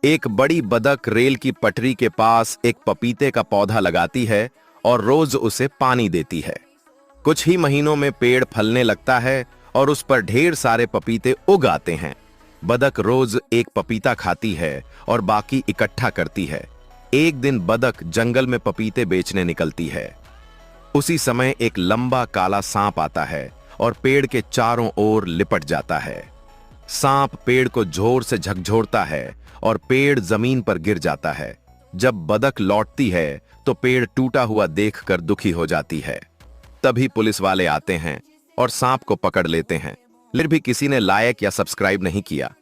एक बड़ी बतख रेल की पटरी के पास एक पपीते का पौधा लगाती है और रोज उसे पानी देती है। कुछ ही महीनों में पेड़ फलने लगता है और उस पर ढेर सारे पपीते उग आते हैं। बतख रोज एक पपीता खाती है और बाकी इकट्ठा करती है। एक दिन बतख जंगल में पपीते बेचने निकलती है। उसी समय एक लंबा काला सांप आता है और पेड़ के चारों ओर लिपट जाता है। सांप पेड़ को जोर से झकझोरता है और पेड़ जमीन पर गिर जाता है। जब बतख लौटती है तो पेड़ टूटा हुआ देखकर दुखी हो जाती है। तभी पुलिस वाले आते हैं और सांप को पकड़ लेते हैं। फिर भी किसी ने लाइक या सब्सक्राइब नहीं किया।